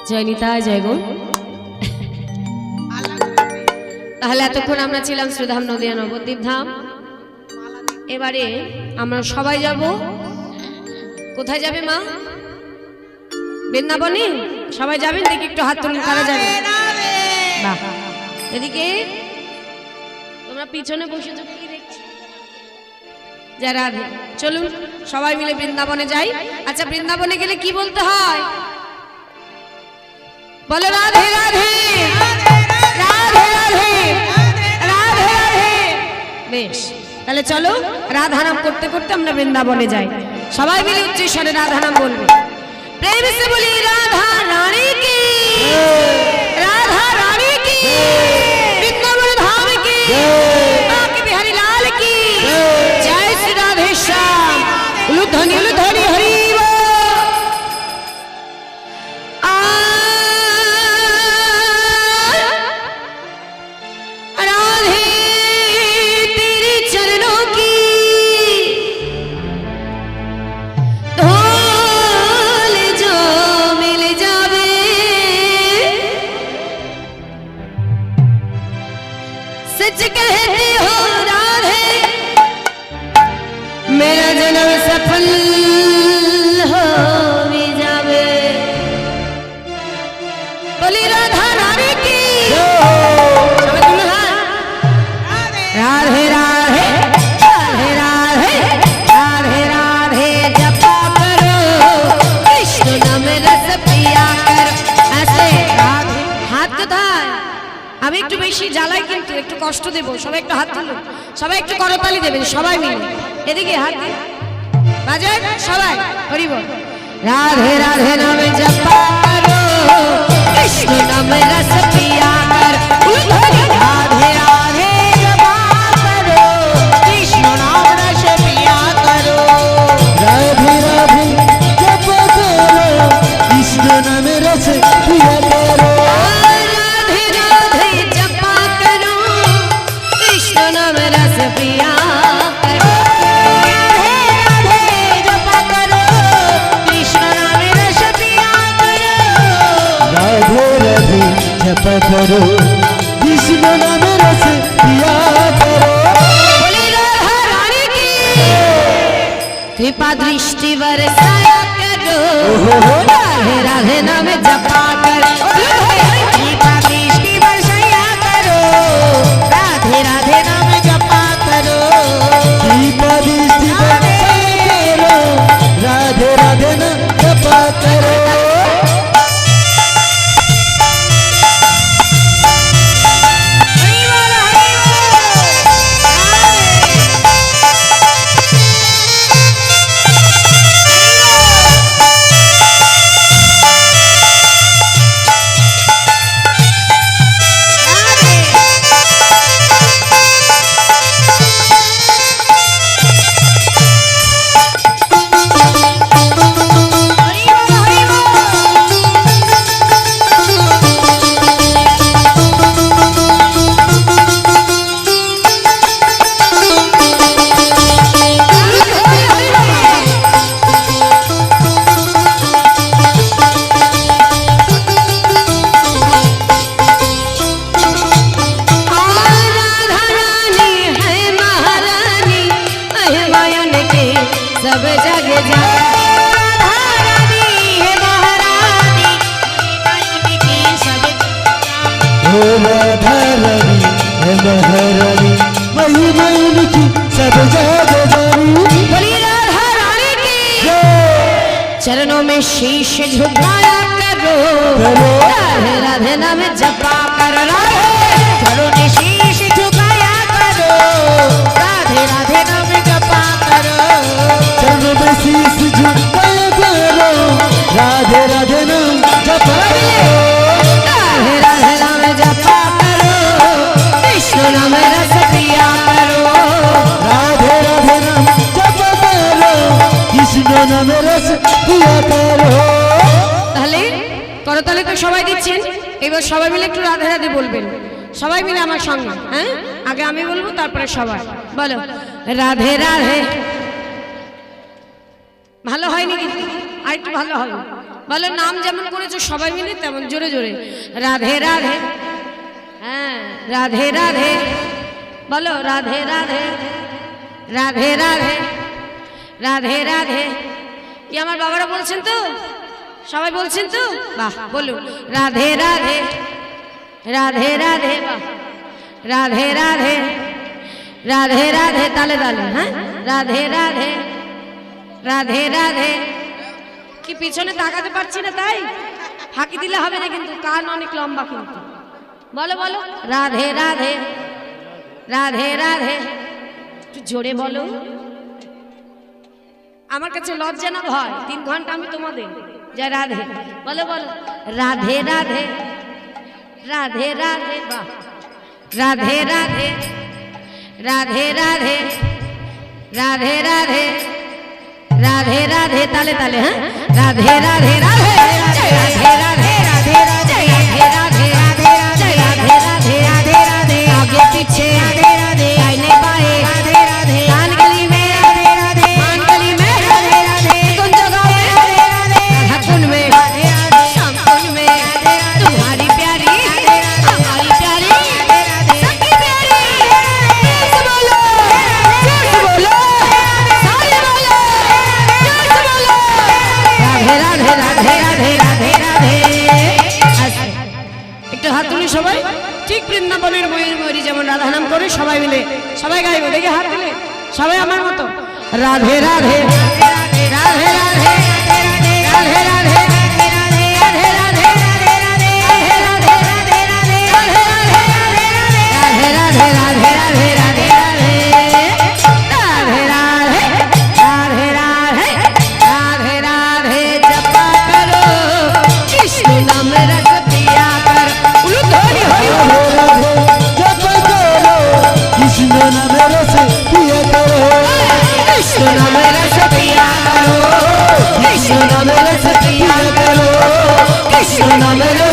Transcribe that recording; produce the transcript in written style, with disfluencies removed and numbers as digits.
জয় নিতাই জয় গো। তাহলে এতক্ষণ আমরা ছিলাম শ্রীধাম নদিয়া নবদ্বীপ ধাম। এবারে আমরা সবাই যাব কোথায় যাবে মা? বৃন্দাবনে সবাই যাবেন? দেখি একটু হাত তুলুন কারা যাবে। বাহ, এদিকে তোমরা পিছনে বসেছো কি দেখছি? যা রাধে, চলুন সবাই মিলে বৃন্দাবনে যাই। আচ্ছা, বৃন্দাবনে গেলে কি বলতে হয়? বলো রাধে রাধে রাধে রাধে রাধে রাধে। বেশ, তাহলে চলো রাধা নাম করতে করতে আমরা বৃন্দাবনে যাই। সবাই মিলে উচ্চস্বরে রাধা নাম বলবো। প্রেম से बोली राधा रानी की, राधा रानी की, वृंदावन धाम की, बांके बिहारी लाल की जय। श्री राधे श्याम उलूध्वनि उलूध्वनि हरि बोल। राधे तेरे चरणों की धूल जो मिल जावे, सच कहती हो राधे मेरा जन्म सफल हो भी जावे। बोली राधा रानी की राधे राधे राधे राधे राधे राधे जपा करो कृष्ण नाम रस पिया करो। ऐसे राधे हाथ কোথায়? আমি একটু বেশি জ্বালাই কিন্তু একটু কষ্ট দেব। সবাই একটু হাত তুলুন, সবাই একটু করতালি দেবেন সবাই মিলে। এদিকে হাত দিন, বাজান সবাই হরি বল। রাধে রাধে নামে জপা করো কৃষ্ণ নাম রস পিয়া কरो। রাধে রাধে জপা করো কৃষ্ণ নাম রস পিয়া করো। राधे राधे जप करो कृष्ण नाम रस पिया करो। राधे राधे जपा करो कृष्ण नाम रस पिया करो। राधे राधे जपा करो कृष्ण नाम रस पिया करो। राधे राधे जप करो कृष्ण नाम रस पिया करो। बोली राधा रानी की कृपा दृष्टि बरसाया करो। राधे राधे नाम जपा करो कृपा दृष्टि बरसाया करो। राधे राधे नाम जपा करो कृपा दृष्टि बरसाया करो। राधे राधे नाम जप करो। सब जग जा रानी है महारानी की सब ओ राधा रानी है महारानी महिमा उनकी सब जग जानी। बोली राधा रानी की चरणों में शीश झुकाया करो। राधे राधे नाम जपा करो। राधे चरणों में शीश झुकाया करो। राधे राधे नाम जपा करो। चरणों में शीश झुकाया करो। राधे राधे नाम जप करो। राधे राधे नाम जपा करो कृष्ण नाम रस पिया करो। राधे राधे नाम जप करो कृष्ण नाम रस पिया करो। তাহলে করতালি তো সবাই দিচ্ছেন, এবার সবাই মিলে একটু রাধে রাধে বলবেন। সবাই মিলে আমার সঙ্গে, হ্যাঁ? আগে আমি বলবো তারপরে সবাই বলো রাধে রাধে। ভালো হয়নি? আর একটু ভালো হবে। বলো নাম যেমন করেছো সবাই মিলে তেমন জোরে জোরে রাধে রাধে হ্যাঁ রাধে রাধে বলো রাধে রাধে রাধে রাধে রাধে রাধে কি আমার বাবারা বলছেন তো সবাই বলছেন তো বাহ বলুন রাধে রাধে রাধে রাধে বাহ রাধে রাধে রাধে রাধে তালে তালে হ্যাঁ রাধে রাধে রাধে রাধে কি পিছনে তাকাতে পারছি না তাই ফাঁকি দিলে হবে না কিন্তু কান অনেক লম্বা কিন্তু বলো বলো রাধে রাধে রাধে রাধে একটু জোরে বলো আমার কাছে লজ্জা না ভয় 3 ঘন্টা আমি তোমাদের জয় রাধে বলো বলো রাধে রাধে রাধে রাধে বাহ রাধে রাধে রাধে রাধে রাধে রাধে রাধে রাধে তালে তালে হ্যাঁ রাধে রাধে রাধে রাধে রাধে রাধে রাধে রাধে রাধে রাধে রাধে রাধे राधे राधे आगे पीछे राधे राधे आईने बाएं राधे राधे कान गली में राधे राधे कान गली में राधे राधे कुंज गाँव में राधे राधे हकुन में राधे राधे शामकुन में राधे राधे तुम्हारी प्यारी हमारी प्यारी सबकी प्यारी बोलो बोलो सारे बोलो राधे राधे राधे राधे राधे একটু হাত তুলি সবাই ঠিক বৃন্দাবনের ময়ূর ময়ূরী যেমন রাধা নাম করে সবাই মিলে সবাই গাইবো দেখে হাত তুলে সবাই আমার মতো রাধে রাধে রাধে রাধে রাধে রাধে রাধে कृष्ण नाम रस पिया करो कृष्ण नाम रस